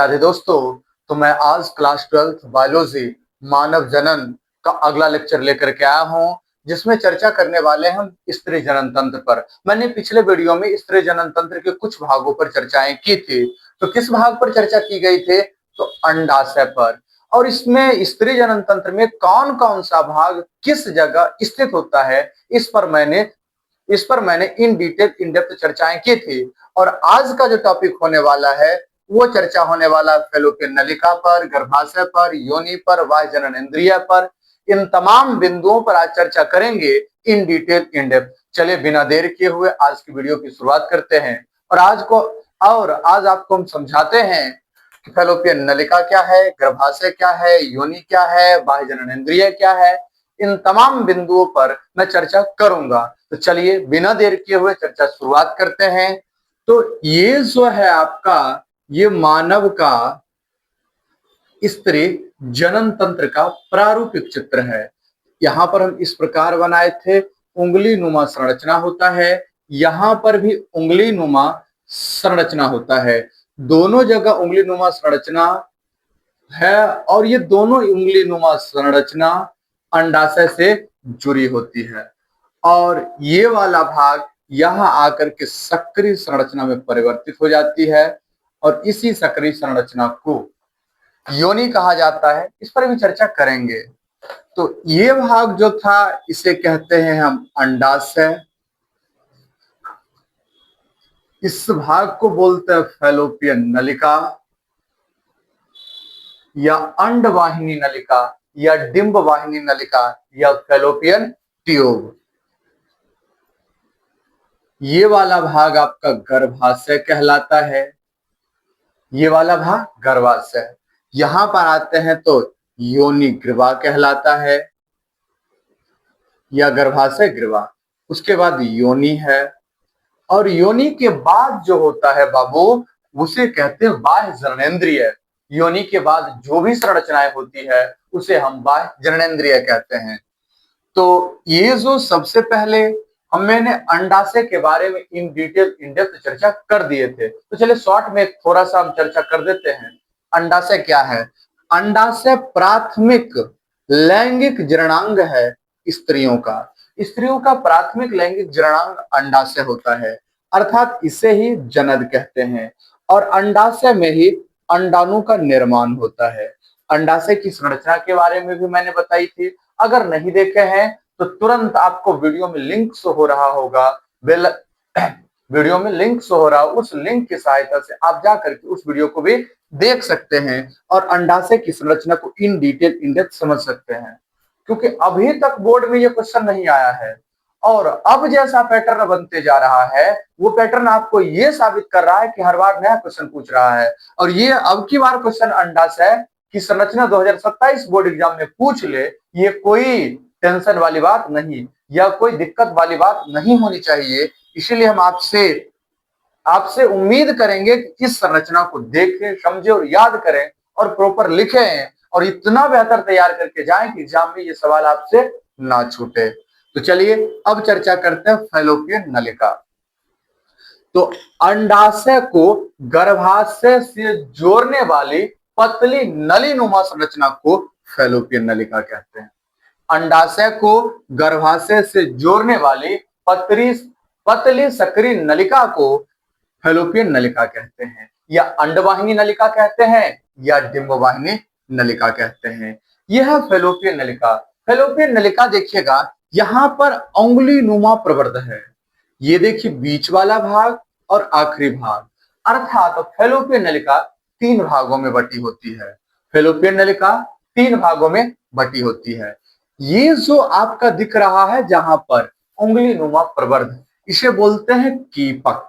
राधे दोस्तों। तो मैं आज क्लास 12th बायोलॉजी मानव जनन का अगला लेक्चर लेकर के आया हूं, जिसमें चर्चा करने वाले हैं हम स्त्री जनन तंत्र पर। मैंने पिछले वीडियो में स्त्री जनन तंत्र के कुछ भागों पर चर्चाएं की थी। तो किस भाग पर चर्चा की गई थी? तो अंडाशय पर। और इसमें स्त्री जनन तंत्र में कौन कौन सा भाग किस जगह स्थित होता है, इस पर मैंने इन डिटेल इन डेप्थ चर्चाएं की थी। और आज का जो टॉपिक होने वाला है वो चर्चा होने वाला फैलोपियन नलिका पर, गर्भाशय पर, योनि पर, बाह्य जनन इंद्रिय पर। इन तमाम बिंदुओं पर आज चर्चा करेंगे इन डिटेल इन डेप्थ। चलिए बिना देर किए हुए आज की वीडियो की शुरुआत करते हैं। और आज आपको हम समझाते हैं कि फैलोपियन नलिका क्या है, गर्भाशय क्या है, योनि क्या है, बाह्य जनन इंद्रिय क्या है। इन तमाम बिंदुओं पर मैं चर्चा करूंगा। तो चलिए बिना देर किए हुए चर्चा शुरुआत करते हैं। तो ये जो है आपका ये मानव का स्त्री जनन तंत्र का प्रारूपिक चित्र है। यहां पर हम इस प्रकार बनाए थे, उंगली नुमा संरचना होता है, यहां पर भी उंगली नुमा संरचना होता है। दोनों जगह उंगली नुमा संरचना है और ये दोनों उंगली नुमा संरचना अंडाशय से जुड़ी होती है। और ये वाला भाग यहां आकर के सक्रिय संरचना में परिवर्तित हो जाती है और इसी सक्रिय संरचना को योनि कहा जाता है। इस पर भी चर्चा करेंगे। तो ये भाग जो था इसे कहते हैं हम अंडाशय। इस भाग को बोलते हैं फैलोपियन नलिका या अंडवाहिनी नलिका या डिंब वाहिनी नलिका या फैलोपियन ट्यूब। ये वाला भाग आपका गर्भाशय कहलाता है। ये वाला भाग गर्भाशय। यहां पर आते हैं तो योनि ग्रीवा कहलाता है या गर्भाशय ग्रीवा। उसके बाद योनि है और योनि के बाद जो होता है बाबू उसे कहते हैं बाह्य जननेंद्रिय। योनि के बाद जो भी संरचनाएं होती है उसे हम बाह्य जननेंद्रिय कहते हैं। तो ये जो सबसे पहले मैंने अंडाशय के बारे में इन डिटेल इन डेप्थ चर्चा कर दिए थे। तो चलिए शॉर्ट में थोड़ा सा हम चर्चा कर देते हैं। अंडाशय क्या है? अंडाशय प्राथमिक लैंगिक जननांग है स्त्रियों का। स्त्रियों का प्राथमिक लैंगिक जननांग अंडाशय होता है, अर्थात इसे ही जनन कहते हैं। और अंडाशय में ही अंडाणु का निर्माण होता है। अंडाशय की संरचना के बारे में भी मैंने बताई थी। अगर नहीं देखे हैं तो तुरंत आपको वीडियो में लिंक शो हो रहा होगा, वीडियो में लिंक शो हो रहा, उस लिंक की सहायता से आप जाकर के उस वीडियो को भी देख सकते हैं और अंडाशय की संरचना को इन डिटेल इन डेप्थ समझ सकते हैं। क्योंकि अभी तक बोर्ड में ये क्वेश्चन नहीं आया है और अब जैसा पैटर्न बनते जा रहा है वो पैटर्न आपको ये साबित कर रहा है कि हर बार नया क्वेश्चन पूछ रहा है। और ये अब की बार क्वेश्चन अंडाशय की संरचना 2027 बोर्ड एग्जाम में पूछ ले, ये कोई टेंशन वाली बात नहीं या कोई दिक्कत वाली बात नहीं होनी चाहिए। इसीलिए हम आपसे उम्मीद करेंगे कि इस संरचना को देखें, समझे और याद करें और प्रॉपर लिखें और इतना बेहतर तैयार करके जाएं कि एग्जाम में ये सवाल आपसे ना छूटे। तो चलिए अब चर्चा करते हैं फैलोपियन नलिका। तो अंडाशय को गर्भाशय से जोड़ने वाली पतली नलीनुमा संरचना को फैलोपियन नलिका कहते हैं। अंडाशय को गर्भाशय से जोड़ने वाली पतली सक्रिय नलिका को फैलोपियन नलिका कहते हैं या अंडवाहिनी नलिका कहते हैं या डिंबवाहिनी नलिका कहते हैं। यह फैलोपियन नलिका। फैलोपियन नलिका देखिएगा यहां पर उंगली नुमा प्रवर्ध है। ये देखिए बीच वाला भाग और आखिरी भाग, अर्थात फैलोपियन नलिका 3 भागों में बटी होती है। फैलोपियन नलिका 3 भागों में बटी होती है। ये जो आपका दिख रहा है जहां पर उंगली नुमा प्रवर्ध, इसे बोलते हैं कीपक।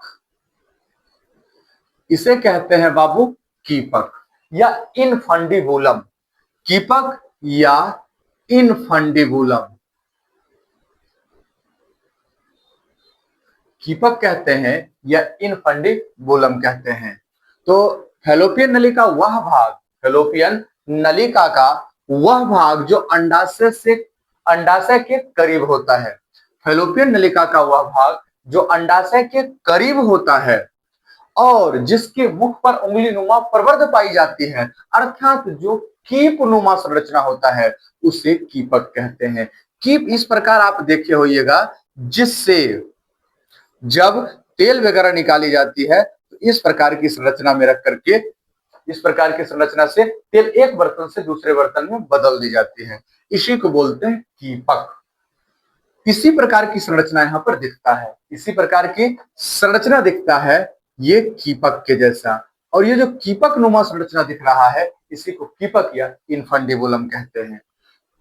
इसे कहते हैं बाबू कीपक या इनफंडिबुलम। कीपक या इनफंडिबुलम, कीपक कहते हैं या इनफंडिबुलम कहते हैं। तो फैलोपियन नलिका वह भाग, फैलोपियन नलिका का वह भाग जो अंडाशय के करीब होता है। फैलोपियन नलिका का वह भाग जो अंडाशय के करीब होता है और जिसके मुख पर उंगली नुमा प्रवर्ध पाई जाती है, अर्थात जो कीप नुमा संरचना होता है उसे कीपक कहते हैं। कीप इस प्रकार आप देखे होइएगा, जिससे जब तेल वगैरह निकाली जाती है तो इस प्रकार की संरचना में रख करके, इस प्रकार की संरचना से तेल एक बर्तन से दूसरे बर्तन में बदल दी जाती है, इसी को बोलते हैं कीपक। इसी प्रकार की संरचना यहाँ पर दिखता है, इसी प्रकार की संरचना दिखता है ये कीपक के जैसा। और ये जो कीपक नुमा संरचना दिख रहा है इसी को कीपक या इनफंडिबुलम कहते हैं।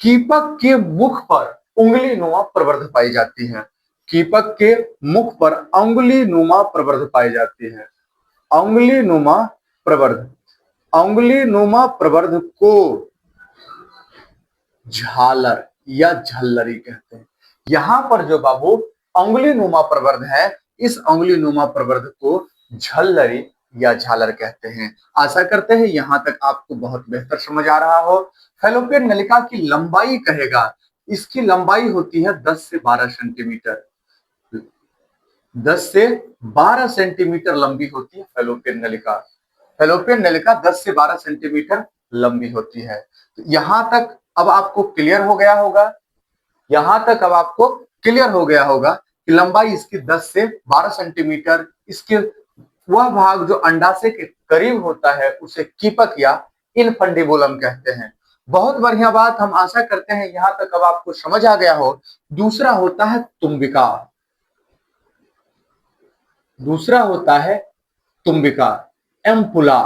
कीपक के मुख पर उंगली नुमा प्रवर्ध पाई जाती है। कीपक के मुख पर उंगली नुमा प्रवर्ध पाई जाती है। उंगली नुमा प्रवर्ध, उंगली नुमा प्रवर्ध को झालर या झल्लरी कहते हैं। यहां पर जो बाबू उंगली नुमा प्रवर्ध है, इस उंगली नुमा प्रवर्ध को झल्लरी या झालर कहते हैं। आशा करते हैं यहां तक आपको बहुत बेहतर समझ आ रहा हो। फैलोपियन नलिका की लंबाई कहेगा, इसकी लंबाई होती है 10 से 12 सेंटीमीटर। 10 से 12 सेंटीमीटर लंबी होती है फैलोपियन नलिका। फैलोपियन नलिका 10 से 12 सेंटीमीटर लंबी होती है। तो यहां तक अब आपको क्लियर हो गया होगा, यहां तक अब आपको क्लियर हो गया होगा कि लंबाई इसकी 10 से 12 सेंटीमीटर, इसके वह भाग जो अंडाशय के करीब होता है उसे कीपक या इनफंडिबुलम कहते हैं। बहुत बढ़िया बात, हम आशा करते हैं यहां तक अब आपको समझ आ गया हो। दूसरा होता है तुम्बिका, दूसरा होता है तुम्बिका, एम्पुला।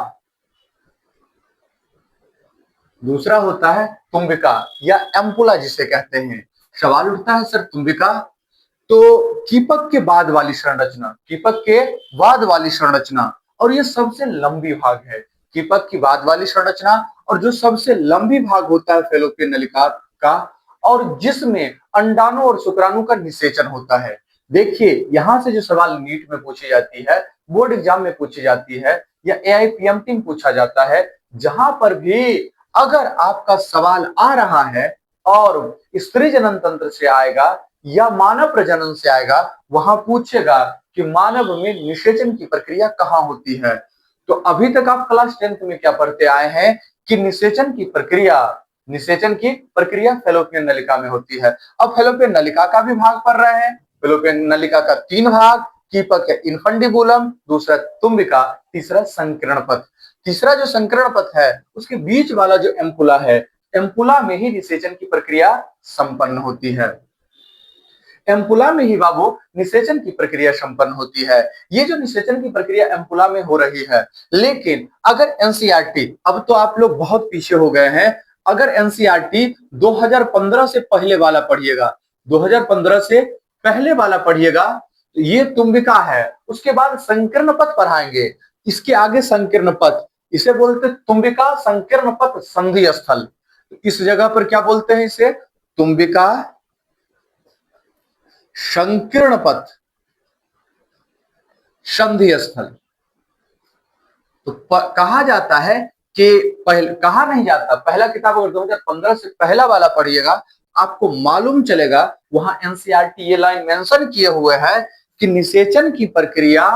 दूसरा होता है तुम्बिका या एम्पुला जिसे कहते हैं। सवाल उठता है सर तुम्बिका तो कीपक के बाद वाली संरचना, कीपक के बाद वाली संरचना, और ये सबसे लंबी भाग है। कीपक की बाद वाली संरचना और जो सबसे लंबी भाग होता है फैलोपियन नलिका का, और जिसमें अंडाणु और शुक्राणु का निषेचन होता है। देखिए यहां से जो सवाल नीट में पूछी जाती है, बोर्ड एग्जाम में पूछी जाती है, या AIPMT में पूछा जाता है, जहां पर भी अगर आपका सवाल आ रहा है और स्त्री जनन तंत्र से आएगा या मानव प्रजनन से आएगा, वहां पूछेगा कि मानव में निषेचन की प्रक्रिया कहां होती है। तो अभी तक आप क्लास 10th में क्या पढ़ते आए हैं कि निषेचन की प्रक्रिया, निषेचन की प्रक्रिया फैलोपियन नलिका में होती है। अब फैलोपियन नलिका का भी भाग पढ़ रहे हैं। फैलोपियन नलिका का 3 भाग, कीपक है इनफंडिबुलम, दूसरा तुम्बिका, तीसरा संकीर्ण पथ। तीसरा जो संकीर्ण पथ है उसके बीच वाला जो एम्पुला है, एम्पुला में ही निषेचन की प्रक्रिया संपन्न होती है। एम्पुला में ही बाबू निषेचन की प्रक्रिया संपन्न होती है। ये जो निषेचन की प्रक्रिया एम्पुला में हो रही है, लेकिन अगर एनसीईआरटी, अब तो आप लोग बहुत पीछे हो गए हैं, अगर एनसीईआरटी 2015 से पहले वाला पढ़िएगा, 2015 से पहले वाला पढ़िएगा, तो ये तुम्बिका है, उसके बाद संकीर्ण पथ पढ़ाएंगे, इसके आगे संकीर्ण पथ, इसे बोलते तुम्बिका संकीर्ण पथ संधि स्थल। इस जगह पर क्या बोलते हैं इसे, तुम्बिका संकीर्ण पथ संधि स्थल। तो कहा जाता है कि कहा नहीं जाता, पहला किताब अगर 2015 से पहला वाला पढ़िएगा आपको मालूम चलेगा, वहां एनसीईआरटी ये लाइन मेंशन किए हुए है कि निषेचन की प्रक्रिया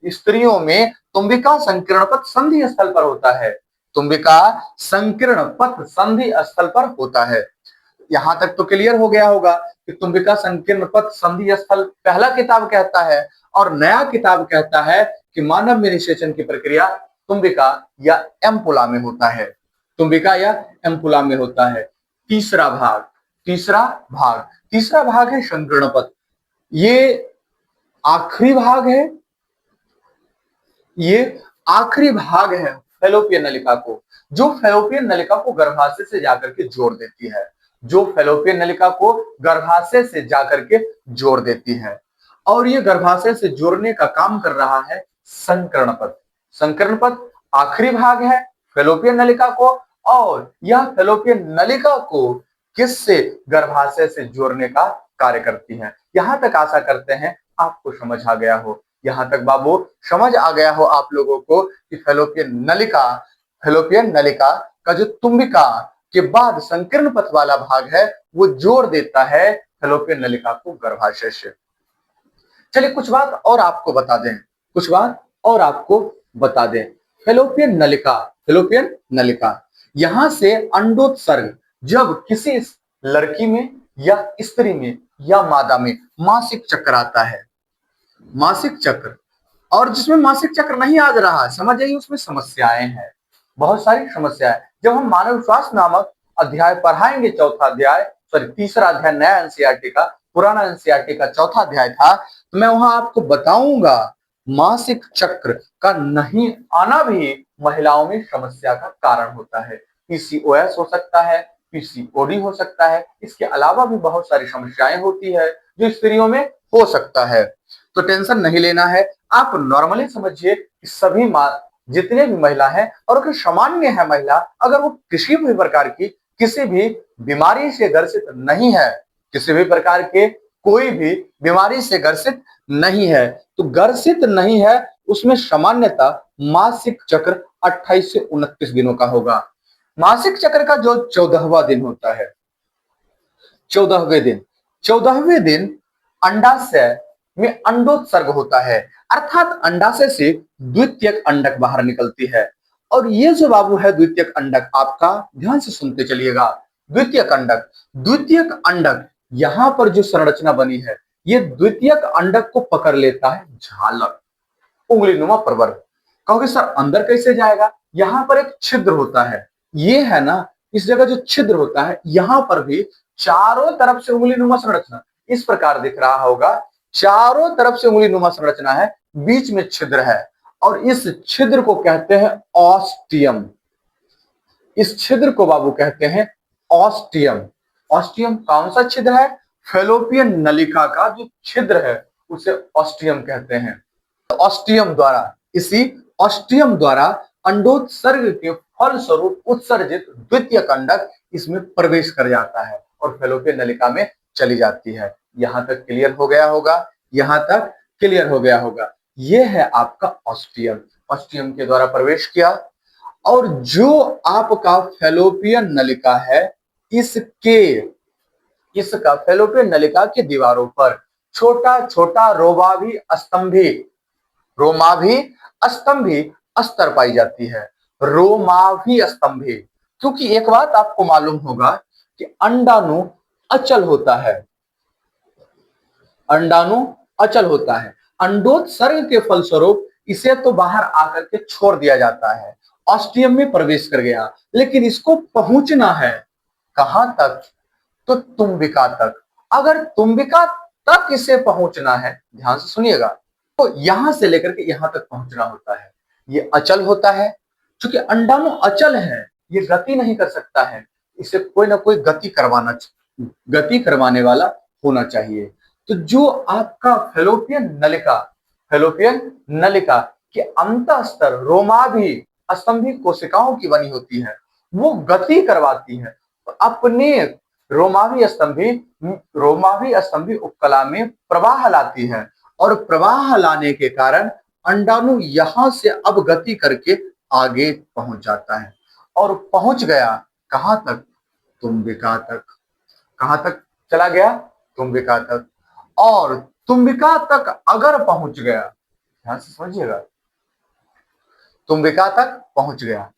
स्त्रियों में तुम्बिका संकीर्ण पथ संधि स्थल पर होता है। तुम्बिका संकीर्ण पथ संधि स्थल पर होता है। यहां तक तो क्लियर हो गया होगा कि तुम्बिका संकीर्ण पथ संधि स्थल पहला किताब कहता है, और नया किताब कहता है कि मानव में निषेचन की प्रक्रिया तुम्बिका या एम्पुला में होता है। तुम्बिका या एम्पुला में होता है। तीसरा भाग, तीसरा भाग है संकीर्ण पथ। ये आखिरी भाग है, ये आखिरी भाग है फैलोपियन नलिका को, जो फैलोपियन नलिका को गर्भाशय से जाकर के जोड़ देती है, जो फैलोपियन नलिका को गर्भाशय से जाकर के जोड़ देती है। और ये गर्भाशय से जोड़ने का काम कर रहा है संकीर्ण पथ। संकीर्ण पथ आखिरी भाग है फैलोपियन नलिका को, और यह फैलोपियन नलिका को किससे, गर्भाशय से जोड़ने का कार्य करती है। यहां तक आशा करते हैं आपको समझ आ गया हो। यहां तक बाबू समझ आ गया हो आप लोगों को कि फैलोपियन नलिका का जो तुम्बिका के बाद संकीर्ण पथ वाला भाग है वो जोड़ देता है फैलोपियन नलिका को गर्भाशय से। चलिए कुछ बात और आपको बता दें, कुछ बात और आपको बता दें, फेलोपियन नलिका, यहां से अंडोत्सर्ग जब किसी लड़की में या स्त्री में या मादा में मासिक चक्र आता है, मासिक चक्र, और जिसमें मासिक चक्र नहीं आ रहा, समझ जाइए उसमें समस्याएं हैं, बहुत सारी समस्याएं। जब हम मानव स्वास्थ्य नामक अध्याय पढ़ाएंगे, चौथा अध्याय, सॉरी तीसरा अध्याय नया एनसीईआरटी का, पुराना एनसीईआरटी का चौथा अध्याय था, तो मैं वहां आपको बताऊंगा मासिक चक्र का नहीं आना भी महिलाओं में समस्या का कारण होता है। पीसीओएस हो सकता है, पीसीओडी हो सकता है, इसके अलावा भी बहुत सारी समस्याएं होती है जो स्त्रियों में हो सकता है। तो टेंशन नहीं लेना है, आप नॉर्मली समझिए कि सभी जितने भी महिला हैं और अगर सामान्य है महिला, अगर वो किसी भी प्रकार की किसी भी बीमारी से ग्रसित नहीं है, किसी भी प्रकार के कोई भी बीमारी से ग्रसित नहीं है, तो ग्रसित नहीं है उसमें सामान्यता मासिक चक्र 28 से 29 दिनों का होगा। मासिक चक्र का जो 14वां दिन होता है, 14वें दिन अंडाशय में अंडोत्सर्ग होता है, अर्थात अंडाशय से द्वितीयक अंडक बाहर निकलती है। और ये जो बाबू है द्वितीयक अंडक, आपका ध्यान से सुनते चलिएगा, द्वितीयक अंडक यहां पर जो संरचना बनी है, ये द्वितीयक अंडक को पकड़ लेता है झालक, उंगलीनुमा प्रवर्ग। कहोगे सर अंदर कैसे जाएगा? यहां पर एक छिद्र होता है, ये है ना, इस जगह जो छिद्र होता है, यहां पर भी चारों तरफ से उंगलीनुमा संरचना इस प्रकार दिख रहा होगा, चारों तरफ से उंगलीनुमा संरचना है, बीच में छिद्र है, और इस छिद्र को कहते हैं ऑस्टियम। इस छिद्र को बाबू कहते हैं ऑस्टियम। ऑस्टियम कौन सा छिद्र है? फेलोपियन नलिका का जो छिद्र है उसे ऑस्टियम कहते हैं। ऑस्टियम द्वारा, इसी ऑस्टियम द्वारा अंडोत्सर्ग के फलस्वरूप उत्सर्जित द्वितीयक अंडक इसमें प्रवेश कर जाता है और फेलोपियन नलिका में चली जाती है। यहां तक क्लियर हो गया होगा, यहां तक क्लियर हो गया होगा। यह है आपका ऑस्टियम, ऑस्टियम के द्वारा प्रवेश किया। और जो आपका फेलोपियन नलिका है, इसका फेलोपियन नलिका की दीवारों पर छोटा छोटा रोमाभी स्तंभी अस्तर पाई जाती है, रोमाभी स्तंभी। क्योंकि एक बात आपको मालूम होगा कि अंडाणु अचल होता है, अंडाणु अचल होता है, अंडोत्सर्ग के फलस्वरूप इसे तो बाहर आकर के छोड़ दिया जाता है, ऑस्टियम में प्रवेश कर गया, लेकिन इसको पहुंचना है कहां तक? तो तुम्बिका तक। अगर तुम्बिका तक इसे पहुंचना है, ध्यान से सुनिएगा, तो यहां से लेकर के यहां तक पहुंचना होता है। ये अचल होता है, क्योंकि अंडाणु अचल है, ये गति नहीं कर सकता है, इसे कोई ना कोई गति करवाने वाला होना चाहिए। तो जो आपका फेलोपियन नलिका के अंतःस्तर रोमाभी स्तंभी कोशिकाओं की बनी होती है, वो गति करवाती है, तो अपने रोमाभी स्तंभी उपकला में प्रवाह लाती है, और प्रवाह लाने के कारण अंडाणु यहां से अब गति करके आगे पहुंच जाता है, और पहुंच गया कहां तक? तुम्बिका तक। कहां तक चला गया? तुम्बिका तक। और तुम्बिका तक अगर पहुंच गया, ध्यान से समझिएगा, तुम्बिका तक पहुंच गया,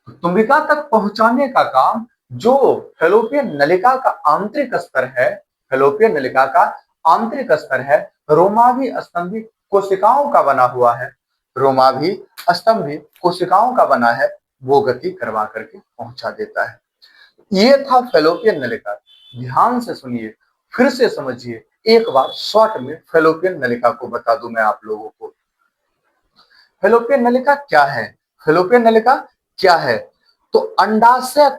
तो तुम्बिका तक पहुंचाने का काम जो फेलोपियन नलिका का आंतरिक स्तर है, फेलोपियन नलिका का आंतरिक स्तर है, रोमाभी स्तंभी कोशिकाओं का बना हुआ है, रोमाभी स्तंभी कोशिकाओं का बना है, वो गति करवा करके पहुंचा देता है। ये था फेलोपियन नलिका। ध्यान से सुनिए, फिर से समझिए, एक बार शॉर्ट में फेलोपियन नलिका को बता दूं मैं आप लोगों को। फेलोपियन नलिका क्या है? फेलोपियन नलिका क्या है? तो अंडाशय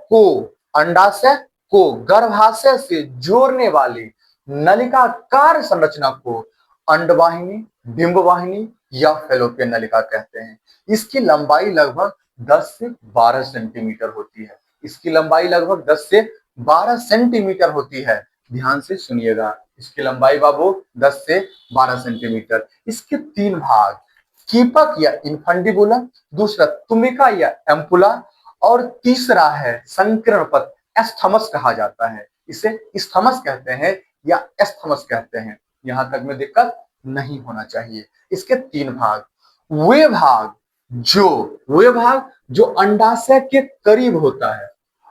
को गर्भाशय से जोड़ने वाली नलिकाकार संरचना को अंडवाहिनी, डिंबवाहिनी या फेलोपियन नलिका कहते हैं। इसकी लंबाई लगभग 10 से 12 सेंटीमीटर होती है। इसकी लंबाई लगभग 10 से 12 सेंटीमीटर होती है। ध्यान से सुनिएगा, इसकी लंबाई बाबू 10 से 12 सेंटीमीटर। इसके 3 भाग, कीपक या इनफंडिबुलम, दूसरा तुमिका या एम्पुला, और तीसरा है संकीर्ण पथ, एस्थमस कहा जाता है। इसे स्थमस कहते हैं या एस्थमस कहते हैं। यहां तक में दिक्कत नहीं होना चाहिए। इसके 3 भाग, जो वे भाग जो अंडाशय के करीब होता है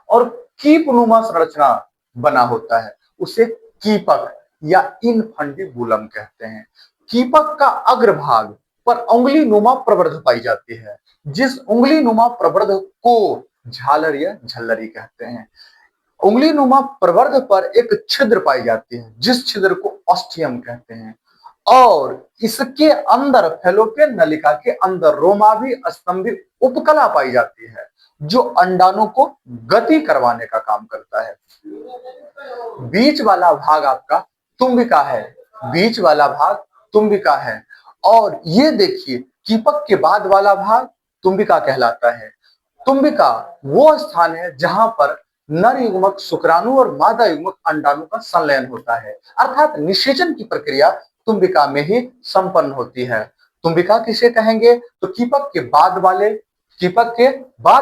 और कीपनुमा संरचना बना होता है, उसे कीपक या इनफंडिबुलम कहते हैं। कीपक का अग्रभाग पर उंगली नुमा प्रवर्ध पाई जाती है, जिस उंगली नुमा प्रवर्ध को झालर या झल्लरी कहते हैं। उंगली नुमा प्रवर्ध पर एक छिद्र पाई जाती है, जिस छिद्र को ऑस्टियम कहते हैं, और इसके अंदर फैलोपियन नलिका के अंदर रोमाभी स्तंभी उपकला पाई जाती है, जो अंडाणु को गति करवाने का काम करता है। बीच वाला भाग आपका तुम्बिका है, बीच वाला भाग तुम्बिका है, और ये देखिए कीपक के बाद वाला भाग तुम्बिका कहलाता है। तुम्बिका वो स्थान है जहां पर नर युग्मक शुक्राणु और मादा युग्मक अंडाणु का संलयन होता है, अर्थात निषेचन की प्रक्रिया तुम्बिका में ही संपन्न होती है। तुम्बिका किसे कहेंगे? तो कीपक के बाद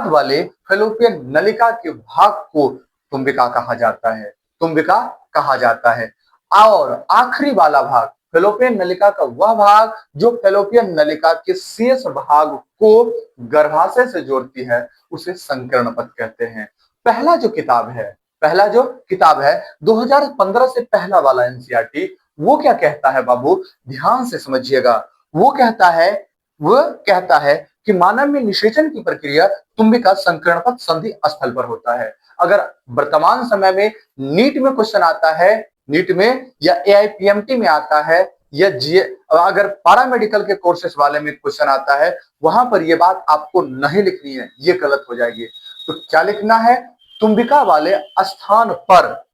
वाले फैलोपियन नलिका के भाग को तुम्बिका कहा जाता है, तुम्बिका कहा जाता है। और आखिरी वाला भाग फैलोपियन नलिका का वह भाग जो फैलोपियन नलिका के शेष भाग को गर्भाशय से जोड़ती है, उसे संकीर्ण पथ कहते हैं। पहला जो किताब है 2015 से पहला वाला एनसीईआरटी, वो क्या कहता है बाबू, ध्यान से समझिएगा। वो कहता है कि मानव में निषेचन की प्रक्रिया तुम्बिका संकीर्ण पथ संधि स्थल पर होता है। अगर वर्तमान समय में नीट में क्वेश्चन आता है, नीट में या एआईपीएमटी में आता है, या अगर पैरामेडिकल के कोर्सेस वाले में क्वेश्चन आता है, वहां पर यह बात आपको नहीं लिखनी है, ये गलत हो जाएगी। तो क्या लिखना है? तुम्बिका वाले स्थान पर,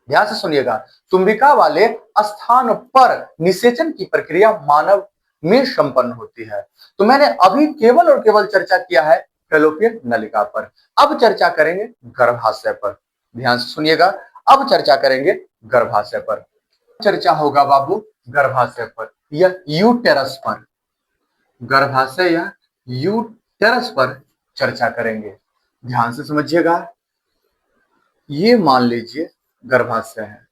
ध्यान से सुनिएगा, तुम्बिका वाले स्थान पर निषेचन की प्रक्रिया मानव में संपन्न होती है। तो मैंने अभी केवल और केवल चर्चा किया है फैलोपियन नलिका पर। अब चर्चा करेंगे गर्भाशय पर, ध्यान से सुनिएगा। अब चर्चा करेंगे गर्भाशय पर। चर्चा होगा बाबू गर्भाशय पर या यूटेरस पर, गर्भाशय या यूटेरस पर चर्चा करेंगे। ध्यान से समझिएगा। ये मान लीजिए गर्भाशय है,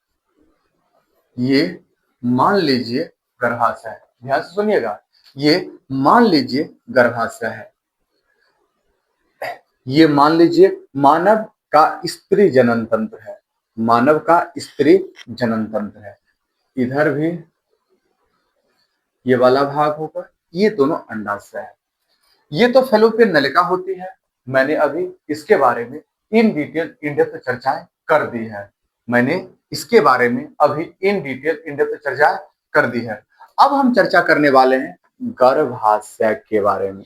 ये मान लीजिए गर्भाशय है, ध्यान से सुनिएगा। ये मान लीजिए गर्भाशय है, ये मान लीजिए मानव का स्त्री जनन तंत्र है, मानव का स्त्री जनन तंत्र है। इधर भी ये वाला भाग होगा, ये दोनों अंडाशय है। ये तो फैलोपियन नलिका होती है। मैंने अभी इसके बारे में इन डिटेल इन डेप्थ चर्चाएं कर दी है, मैंने इसके बारे में अभी इन डिटेल इन डेप्थ चर्चा कर दी है। अब हम चर्चा करने वाले हैं गर्भाशय के बारे में।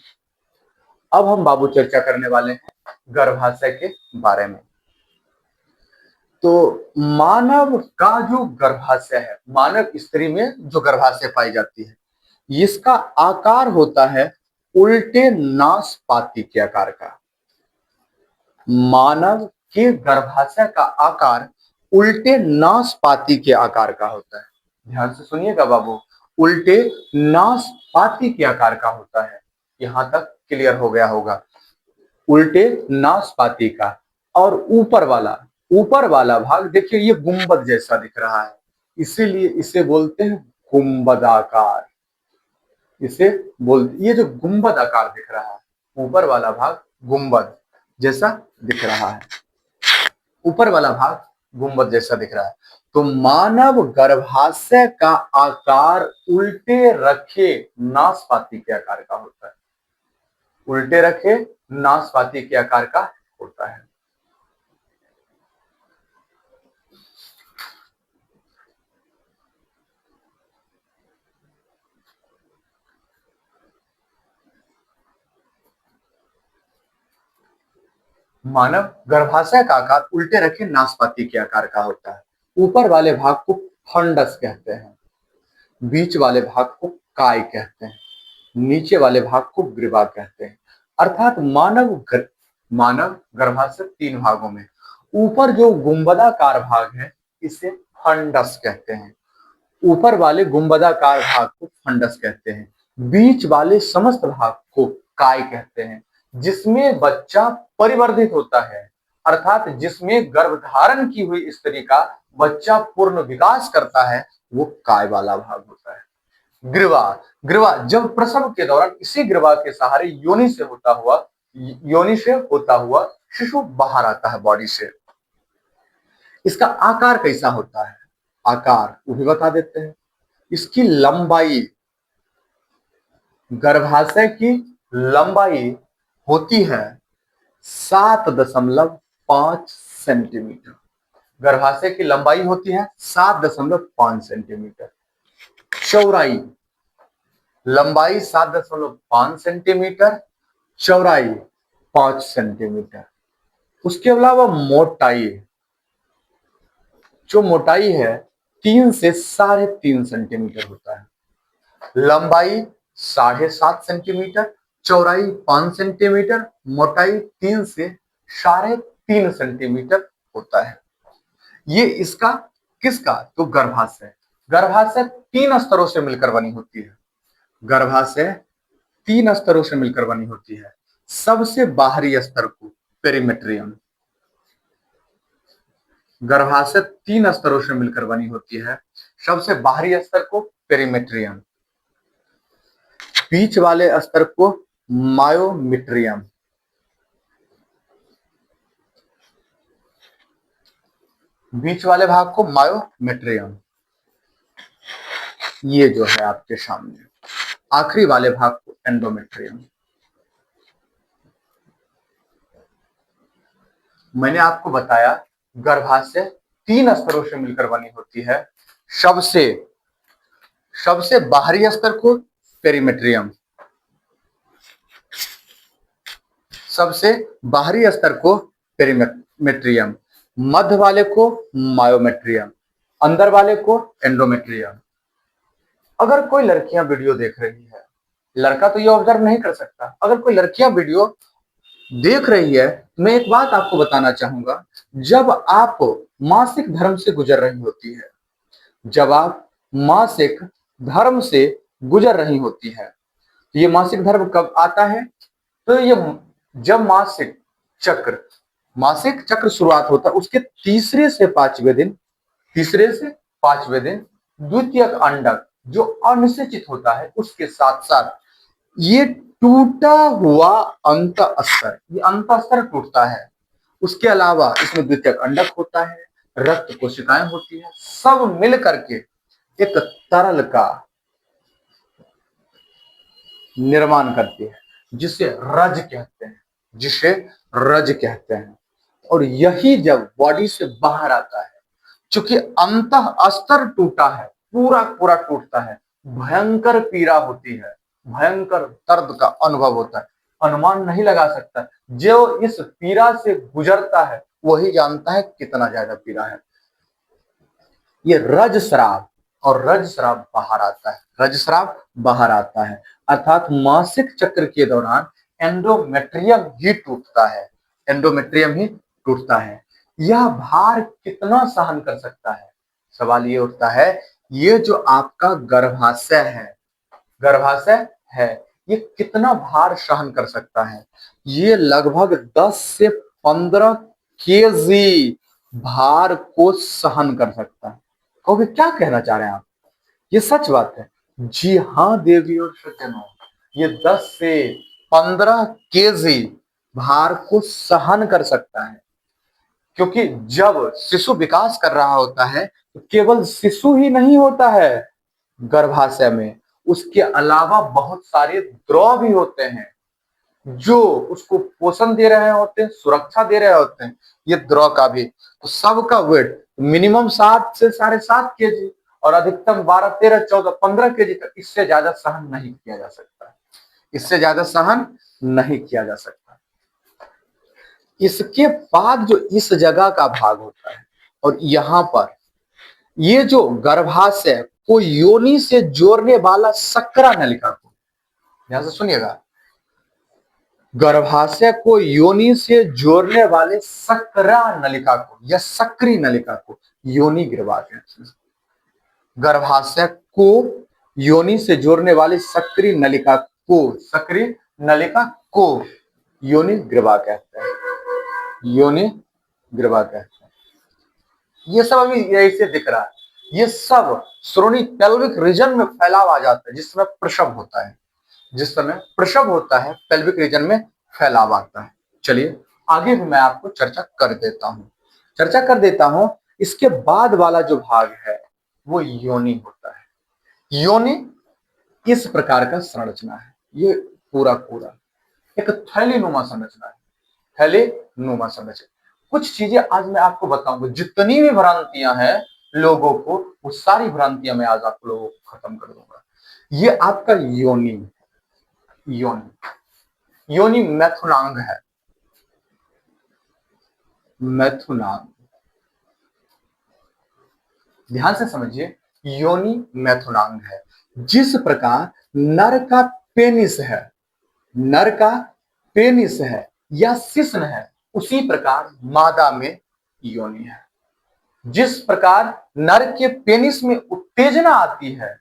अब हम बाबू चर्चा करने वाले हैं गर्भाशय के बारे में। तो मानव का जो गर्भाशय है, मानव स्त्री में जो गर्भाशय पाई जाती है, इसका आकार होता है उल्टे नासपाती के आकार का। मानव के गर्भाशय का आकार उल्टे नासपाती के आकार का होता है। ध्यान से सुनिएगा बाबू, उल्टे नासपाती के आकार का होता है। यहां तक क्लियर हो गया होगा, उल्टे नासपाती का। और ऊपर वाला भाग देखिए, ये गुंबद जैसा दिख रहा है, इसीलिए इसे बोलते हैं गुंबदाकार। ये जो गुंबद आकार दिख रहा है, ऊपर वाला भाग गुंबद जैसा दिख रहा है, ऊपर वाला भाग गुंबद जैसा दिख रहा है। तो मानव गर्भाशय का आकार उल्टे रखे नासपाती के आकार का होता है, उल्टे रखे नासपाती के आकार का होता है। मानव गर्भाशय का आकार उल्टे रखे नासपाती के आकार का होता है। ऊपर वाले भाग को फंडस कहते हैं, बीच वाले भाग को काय कहते हैं, नीचे वाले भाग को ग्रीवा कहते हैं। अर्थात मानव गर्भाशय 3 भागों में, ऊपर जो गुंबदाकार भाग है इसे फंडस कहते हैं, ऊपर वाले गुंबदाकार भाग को फंडस कहते हैं, बीच वाले समस्त भाग को काय कहते हैं। जिसमें बच्चा परिवर्धित होता है, अर्थात जिसमें गर्भधारण की हुई स्त्री का बच्चा पूर्ण विकास करता है, वो काय वाला भाग होता है। ग्रीवा। ग्रीवा जब प्रसव के दौरान इसी ग्रीवा के सहारे योनि से होता हुआ शिशु बाहर आता है बॉडी से। इसका आकार कैसा होता है, आकार वो भी बता देते हैं। इसकी लंबाई, गर्भाशय की लंबाई होती है 7.5 सेंटीमीटर। गर्भाशय की लंबाई होती है 7.5 सेंटीमीटर। चौड़ाई, लंबाई 7.5 सेंटीमीटर, चौड़ाई 5 सेंटीमीटर। उसके अलावा मोटाई, जो मोटाई है 3 से 3.5 सेंटीमीटर होता है। लंबाई 7.5 सेंटीमीटर, चौड़ाई 5 सेंटीमीटर, मोटाई 3 से 3.5 सेंटीमीटर होता है। ये इसका किसका, तो गर्भाशय। गर्भाशय 3 स्तरों से मिलकर बनी होती है। गर्भाशय 3 स्तरों से मिलकर बनी होती है। सबसे बाहरी स्तर को पेरिमेट्रियम, गर्भाशय 3 स्तरों से मिलकर बनी होती है। सबसे बाहरी स्तर को पेरिमेट्रियम, बीच वाले स्तर को मायोमेट्रियम, बीच वाले भाग को मायोमेट्रियम। ये जो है आपके सामने आखिरी वाले भाग को एंडोमेट्रियम। मैंने आपको बताया गर्भाशय 3 स्तरों से मिलकर बनी होती है। सबसे बाहरी स्तर को पेरिमेट्रियम, सबसे बाहरी स्तर को पेरिमेट्रियम, मध्य वाले को मायोमेट्रियम, अंदर वाले को एंडोमेट्रियम। अगर कोई लड़कियां वीडियो देख रही है, लड़का तो ये ऑब्जर्व नहीं कर सकता, अगर कोई लड़कियां वीडियो देख रही है, मैं एक बात आपको बताना चाहूंगा। जब आप मासिक धर्म से गुजर रही होती है, जब आप मासिक धर्म से गुजर रही होती है, तो ये मासिक धर्म कब आता है, तो ये जब मासिक चक्र शुरुआत होता है, उसके तीसरे से पांचवें दिन द्वितीयक अंडक जो अनिषेचित होता है, उसके साथ साथ ये टूटा हुआ अंतःस्तर, ये अंतःस्तर टूटता है। उसके अलावा इसमें द्वितीयक अंडक होता है, रक्त कोशिकाएं होती है, सब मिल करके एक तरल का निर्माण करती है, जिसे रज कहते हैं। और यही जब बॉडी से बाहर आता है, चूंकि अंतःस्तर टूटा है, पूरा पूरा टूटता है, भयंकर पीड़ा होती है, भयंकर दर्द का अनुभव होता है, अनुमान नहीं लगा सकता। जो इस पीड़ा से गुजरता है वही जानता है कितना ज्यादा पीड़ा है। ये रजस्राव, और रजस्राव बाहर आता है, अर्थात मासिक चक्र के दौरान एंडोमेट्रियम ही टूटता है। यह भार कितना सहन कर सकता है, सवाल ये उठता है। ये जो आपका गर्भाशय है, ये कितना भार सहन कर सकता है? ये लगभग 10 से 15 केजी भार को सहन कर सकता है। कहोगे क्या कहना चाह रहे हैं आप, ये सच बात है? जी हाँ देवी और सज्जनों, ये 10 से 15 केजी भार को सहन कर सकता है। क्योंकि जब शिशु विकास कर रहा होता है, तो केवल शिशु ही नहीं होता है गर्भाशय में, उसके अलावा बहुत सारे द्रव भी होते हैं जो उसको पोषण दे रहे होते हैं, सुरक्षा दे रहे होते हैं। ये द्रव का भी, तो सबका वेट मिनिमम 7 से 7.5 केजी और अधिकतम 12, 13, 14, 15 केजी तक, इससे ज्यादा सहन नहीं किया जा सकता। इसके बाद जो इस जगह का भाग होता है, और यहाँ पर ये जो गर्भाशय को योनि से जोड़ने वाला सकरा नलिका को, ध्यान से सुनिएगा, गर्भाशय को योनि से जोड़ने वाले सकरा नलिका को या सक्री नलिका को योनि ग्रीवा कहते हैं। गर्भाशय को योनि से जोड़ने वाली सक्री नलिका को योनि ग्रीवा कहते हैं। ये सब अभी ऐसे दिख रहा है, ये सब श्रोणि पेल्विक रीजन में फैलाव आ जाता है जिस समय प्रसव होता है। जिस समय प्रसव होता है पेल्विक रीजन में फैलाव आता है। चलिए आगे भी मैं आपको चर्चा कर देता हूं। इसके बाद वाला जो भाग है वो योनि होता है। योनि इस प्रकार का संरचना है। ये पूरा पूरा एक थैलीनुमा संरचना है। थैलीनुमा संरचना। कुछ चीजें आज मैं आपको बताऊंगा। जितनी भी भ्रांतियां हैं लोगों को, वो सारी भ्रांतियां मैं आज आप लोगों को खत्म कर दूंगा। ये आपका योनि योनि योनि मैथुनांग है। मैथुनांग, ध्यान से समझिए। योनि मैथुनांग है। जिस प्रकार नर का पेनिस है, नर का पेनिस है या शिश्न है, उसी प्रकार मादा में योनि है। जिस प्रकार नर के पेनिस में उत्तेजना आती है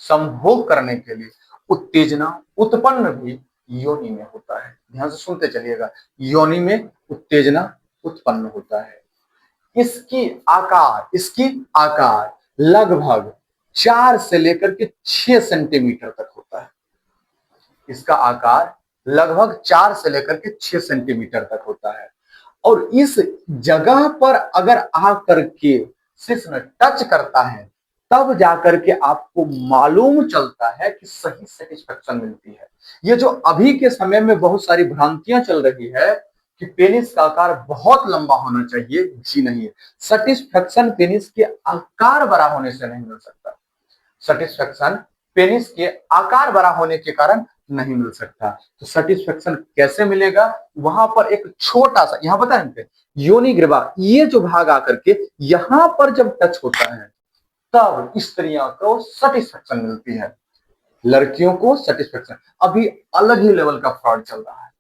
संभोग करने के लिए, उत्तेजना उत्पन्न भी योनि में होता है। ध्यान से सुनते चलिएगा। योनि में उत्तेजना उत्पन्न होता है। इसकी आकार लगभग 4 से लेकर के 6 सेंटीमीटर तक होता है। इसका आकार लगभग 4 से लेकर के 6 सेंटीमीटर तक होता है। और इस जगह पर अगर आकर के शिश्न टच करता है तब जाकर के आपको मालूम चलता है कि सही सेटिस्फेक्शन मिलती है। ये जो अभी के समय में बहुत सारी भ्रांतियां चल रही है कि पेनिस का आकार बहुत लंबा होना चाहिए, जी नहीं। सेटिस्फेक्शन पेनिस के आकार बड़ा होने से नहीं मिल सकता। सेटिस्फेक्शन पेनिस के आकार बड़ा होने के कारण नहीं मिल सकता। तो सेटिस्फेक्शन कैसे मिलेगा? वहां पर एक छोटा सा, यहां पता है योनि ग्रीवा, ये जो भाग आकर के यहां पर जब टच होता है तब स्त्रियों को सेटिस्फेक्शन मिलती है, लड़कियों को सेटिस्फेक्शन। अभी अलग ही लेवल का फ्रॉड चल रहा है,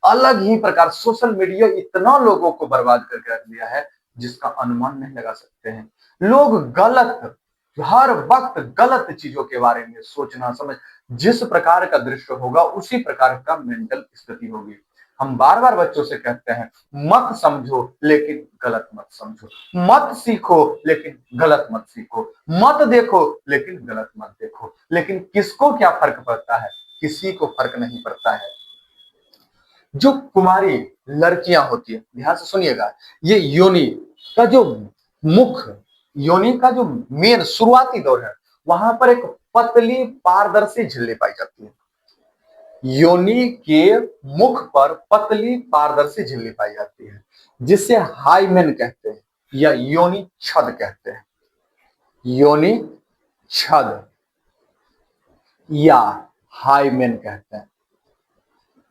अलग ही प्रकार। सोशल मीडिया इतना लोगों को बर्बाद करके रख दिया है जिसका अनुमान नहीं लगा सकते हैं। लोग गलत, हर वक्त गलत चीजों के बारे में सोचना, समझ, जिस प्रकार का दृश्य होगा उसी प्रकार का मेंटल स्थिति होगी। हम बार बार बच्चों से कहते हैं मत समझो लेकिन गलत मत समझो, मत सीखो लेकिन गलत मत सीखो, मत देखो लेकिन गलत मत देखो। लेकिन किसको क्या फर्क पड़ता है? किसी को फर्क नहीं पड़ता है। जो कुमारी लड़कियां होती है, ध्यान से सुनिएगा, ये योनि का जो मुख, योनि का जो मेन शुरुआती दौर है, वहां पर एक पतली पारदर्शी झिल्ली पाई जाती है। योनि के मुख पर पतली पारदर्शी झिल्ली पाई जाती है जिसे हाइमेन कहते हैं या योनि छद कहते हैं। योनि छद या हाइमेन कहते हैं।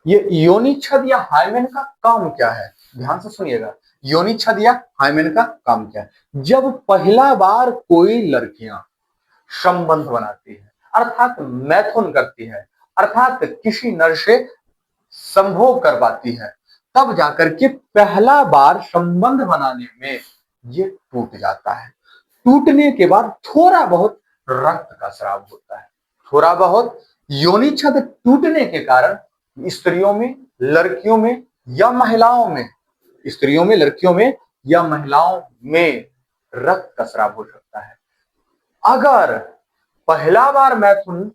ये योनि छद या हाइमेन का काम क्या है? ध्यान से सुनिएगा। योनि छद या हाइमेन का काम क्या है? जब पहला बार कोई लड़कियां संबंध बनाती है, अर्थात मैथुन करती है, अर्थात किसी नर से संभोग करवाती है, तब जाकर के पहला बार संबंध बनाने में ये टूट जाता है। टूटने के बाद थोड़ा बहुत रक्त का स्राव होता है। थोड़ा बहुत योनि छद टूटने के कारण स्त्रियों में, लड़कियों में या महिलाओं में, स्त्रियों में, लड़कियों में या महिलाओं में रक्त का स्राव हो सकता है। अगर पहला बार मैथुन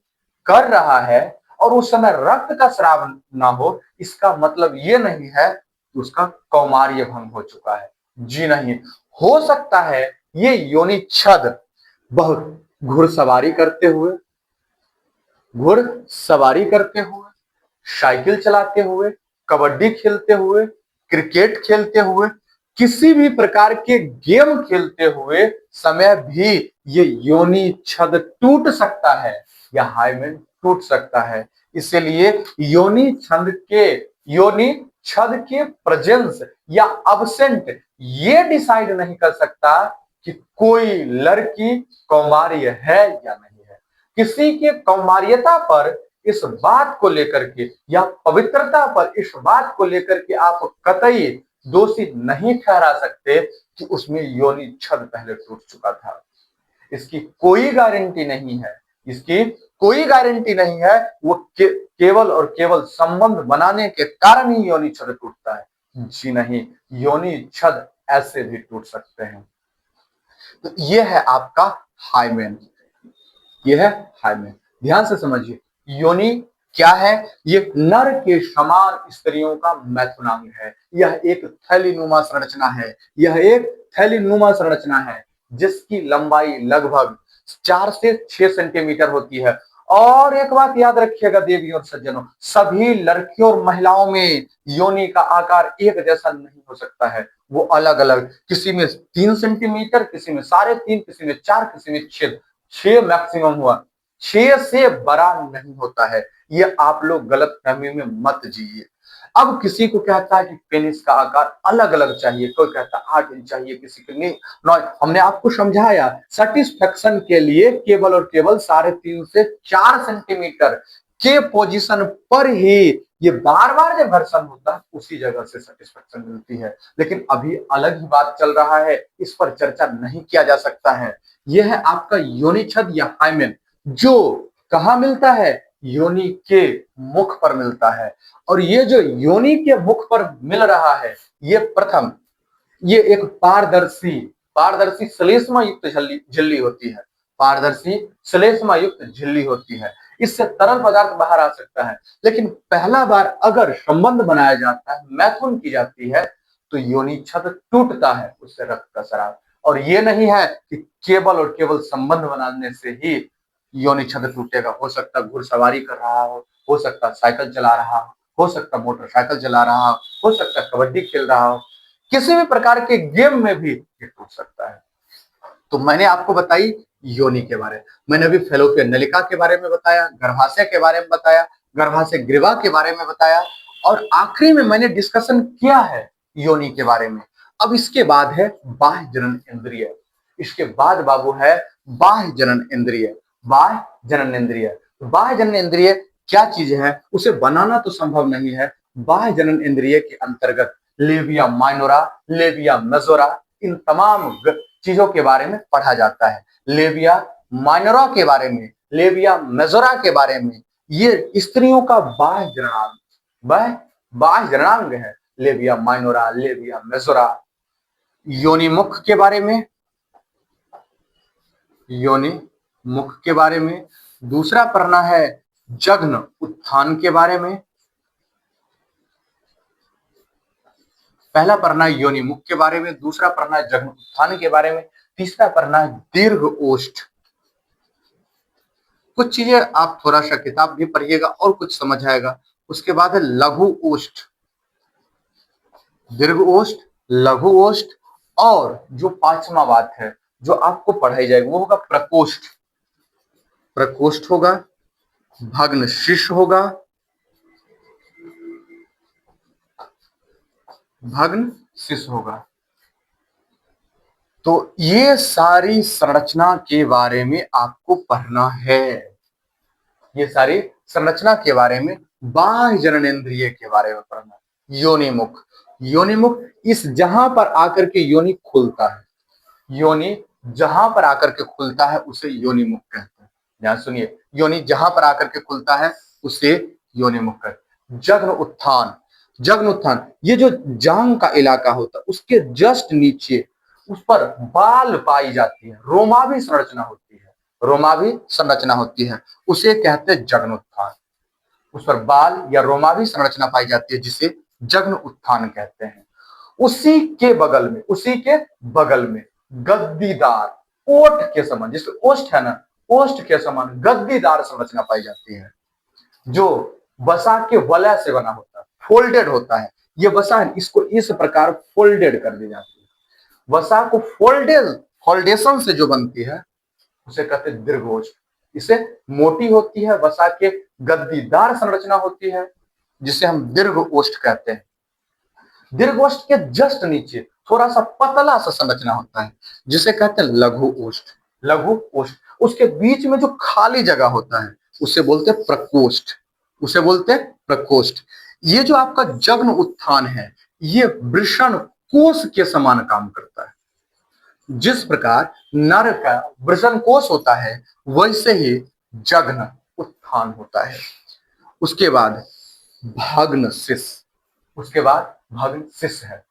कर रहा है और उस समय रक्त का स्राव ना हो, इसका मतलब ये नहीं है कि उसका कौमार्य भंग हो चुका है, जी नहीं। हो सकता है ये योनि छद बहुत घुड़सवारी करते हुए, साइकिल चलाते हुए, कबड्डी खेलते हुए, क्रिकेट खेलते हुए, किसी भी प्रकार के गेम खेलते हुए समय भी ये योनि छद टूट सकता है या हाइमेन टूट सकता है। इसलिए योनि छद के प्रेजेंस या अब्सेंट ये डिसाइड नहीं कर सकता कि कोई लड़की कौमार्य है या नहीं है। किसी के कौमार्यता पर इस बात को लेकर के या पवित्रता पर इस बात को लेकर के आप कतई दोषी नहीं ठहरा सकते कि उसमें योनि छद पहले टूट चुका था। इसकी कोई गारंटी नहीं है, इसकी कोई गारंटी नहीं है। वो केवल और केवल संबंध बनाने के कारण ही योनि छद टूटता है, जी नहीं। योनि छद ऐसे भी टूट सकते हैं। तो ये है आपका हाइमेन, ये है हाइमेन। ध्यान से समझिए, योनि क्या है? ये नर के समान स्त्रियों का मैथुनांग है। यह एक थैलीनुमा संरचना है, यह एक थैलीनुमा संरचना है जिसकी लंबाई लगभग 4 से 6 सेंटीमीटर होती है। और एक बात याद रखिएगा देवी और सज्जनों, सभी लड़कियों और महिलाओं में योनि का आकार एक जैसा नहीं हो सकता है, वो अलग अलग, किसी में 3 सेंटीमीटर, किसी में 3.5, किसी में 4, किसी में 6 मैक्सिमम हुआ, 6 से बड़ा नहीं होता है। ये आप लोग गलत फहमी में मत जिए। अब किसी को कहता है कि पेनिस का आकार अलग अलग चाहिए, कोई कहता है 8 इंच चाहिए, किसी को नहीं 9। हमने आपको समझाया सेटिस्फेक्शन के लिए केवल और केवल 3.5 से 4 सेंटीमीटर के पोजीशन पर ही ये बार बार जब घर्षण होता है उसी जगह से सेटिस्फेक्शन मिलती है। लेकिन अभी अलग ही बात चल रहा है, इस पर चर्चा नहीं किया जा सकता है। यह है आपका योनि छद या हाइमेन, जो कहां मिलता है? योनि के मुख पर मिलता है। और ये जो योनि के मुख पर मिल रहा है, ये प्रथम, ये एक पारदर्शी पारदर्शी श्लेष्मा युक्त झिल्ली होती है, पारदर्शी श्लेष्मा युक्त झिल्ली होती है। इससे तरल पदार्थ बाहर आ सकता है। लेकिन पहला बार अगर संबंध बनाया जाता है, मैथुन की जाती है, तो योनि छद टूटता है, उससे रक्त का स्राव। और ये नहीं है कि केवल और केवल संबंध बनाने से ही योनि छद टूटेगा। हो सकता है घुड़सवारी कर रहा हो सकता है साइकिल चला रहा हो सकता है मोटरसाइकिल चला रहा हो सकता है कबड्डी खेल रहा हो, किसी भी प्रकार के गेम में भी ये टूट सकता है। तो मैंने आपको बताई योनि के बारे में, मैंने अभी फेलोपियन नलिका के बारे में बताया, गर्भाशय के बारे में बताया, गर्भाशय ग्रीवा के बारे में बताया, और आखिरी में मैंने डिस्कशन किया है योनि के बारे में। अब इसके बाद है बाह्य जनन इंद्रिय। इसके बाद बाबू है बाह्य जनन इंद्रिय। बाह्य जनन इंद्रिय, बाह्य जनन इंद्रिय क्या चीज है? उसे बनाना तो संभव नहीं है। बाह्य जनन इंद्रिय के अंतर्गत लेविया माइनोरा, लेविया मेजोरा, इन तमाम चीजों के बारे में पढ़ा जाता है। लेविया माइनोरा के बारे में, लेविया मेजोरा के बारे में, ये स्त्रियों का बाह्य जननांग, बाह्य जननांग है। Labia minora, labia majora. योनि मुख के बारे में, योनि मुख के बारे में। दूसरा पढ़ना है जघ्न उत्थान के बारे में। पहला पढ़ना है योनि मुख के बारे में, दूसरा पढ़ना है जघ्न उत्थान के बारे में, तीसरा पढ़ना है दीर्घ ओष्ठ। कुछ चीजें आप थोड़ा सा किताब भी पढ़िएगा और कुछ समझ आएगा। उसके बाद है लघु ओष्ठ, दीर्घ ओष्ठ, लघु ओष्ठ, और जो पांचवा बात है जो आपको पढ़ाई जाएगी वो होगा प्रकोष्ठ। प्रकोष्ठ होगा, भग्न शिश होगा, भग्न शिश होगा। तो ये सारी संरचना के बारे में आपको पढ़ना है। ये सारी संरचना के बारे में, बाह्य जननेंद्रिय के बारे में पढ़ना। योनि मुख, योनि मुख इस जहां पर आकर के योनि खुलता है, योनि जहां पर आकर के खुलता है उसे योनि मुख कहते हैं। ध्यान सुनिए, योनि जहां पर आकर के खुलता है उसे योनि मुख कहते हैं। जघ्न उत्थान, जघ्न उत्थान, ये जो जांग का इलाका होता है उसके जस्ट नीचे उस पर बाल पाई जाती है, रोमावी संरचना होती है, रोमावी संरचना होती है, उसे कहते हैं जघ्न उत्थान। उस पर बाल या रोमावी संरचना पाई जाती है जिसे जघ्न उत्थान कहते हैं। उसी के बगल में, उसी के बगल में गद्दीदार ओठ के समान, जिसके ओष्ठ है ना, ओष्ठ के समान गद्दीदार संरचना पाई जाती है, जो वसा के वलय से बना होता है, फोल्डेड होता है। ये वसा है, इसको इस प्रकार फोल्डेड कर दी जाती है। वसा को फोल्डेशन से जो बनती है उसे कहते हैं दीर्घोष्ठ। इसे मोटी होती है, वसा के गद्दीदार संरचना होती है जिसे हम दीर्घ ओष्ठ कहते हैं। दीर्घ ओष्ठ के जस्ट नीचे थोड़ा सा पतला सा संरचना होता है जिसे कहते हैं लघु ओष्ठ। लघु ओष्ठ, उसके बीच में जो खाली जगह होता है उसे बोलते हैं प्रकोष्ठ, उसे बोलते हैं प्रकोष्ठ। ये जो आपका जघ्न उत्थान है ये वृषण कोष के समान काम करता है। जिस प्रकार नर का वृषण कोष होता है वैसे ही जघ्न उत्थान होता है। उसके बाद भग्न शिश, उसके बाद भग्न शिश है।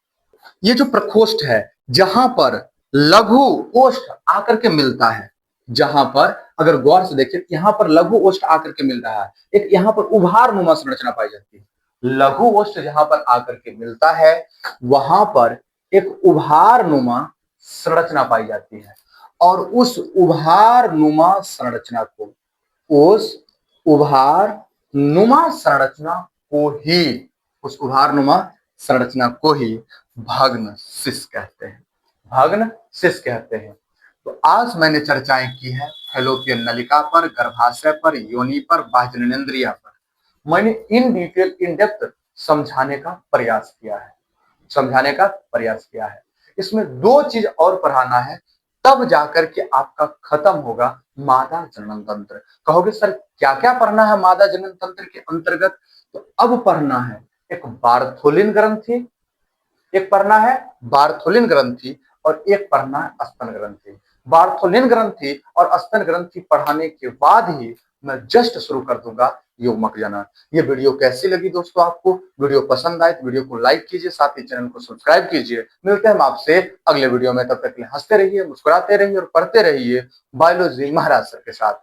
ये जो प्रकोष्ठ है जहां पर लघु ओष्ठ आकर के मिलता है। जहां पर अगर गौर से देखिए, यहां पर लघु ओष्ठ आकर के मिल रहा है, एक यहां पर उभार नुमा संरचना पाई जाती है। लघु ओष्ठ जहां पर आकर के मिलता है, वहां पर एक उभार नुमा संरचना पाई जाती है। और उस उभार नुमा संरचना को उस उभार नुमा संरचना को ही उस उभार नुमा संरचना को ही भग्न शिश कहते हैं। भग्न शिश कहते हैं। तो आज मैंने चर्चाएं की है फैलोपियन नलिका पर, गर्भाशय पर, योनि पर, बाह्य जननेंद्रिय पर। मैंने इन डिटेल इन डेप्थ समझाने का प्रयास किया है। इसमें दो चीज और पढ़ाना है, तब जाकर के आपका खत्म होगा मादा जनन तंत्र। कहोगे सर क्या क्या पढ़ना है मादा जनन तंत्र के अंतर्गत? तो अब पढ़ना है एक बार्थोलिन ग्रंथि, एक पढ़ना है बार्थोलिन ग्रंथि, और एक पढ़ना है स्तन ग्रंथि। बार्थोलिन ग्रंथि और स्तन ग्रंथि पढ़ाने के बाद ही मैं जस्ट शुरू कर दूंगा युग्मक जनन। ये वीडियो कैसी लगी दोस्तों आपको? वीडियो पसंद आए तो वीडियो को लाइक कीजिए, साथ ही चैनल को सब्सक्राइब कीजिए। मिलते हैं हम आपसे अगले वीडियो में, तब तक के लिए हंसते रहिए, मुस्कुराते रहिए और पढ़ते रहिए बायोलॉजी महाराज सर के साथ।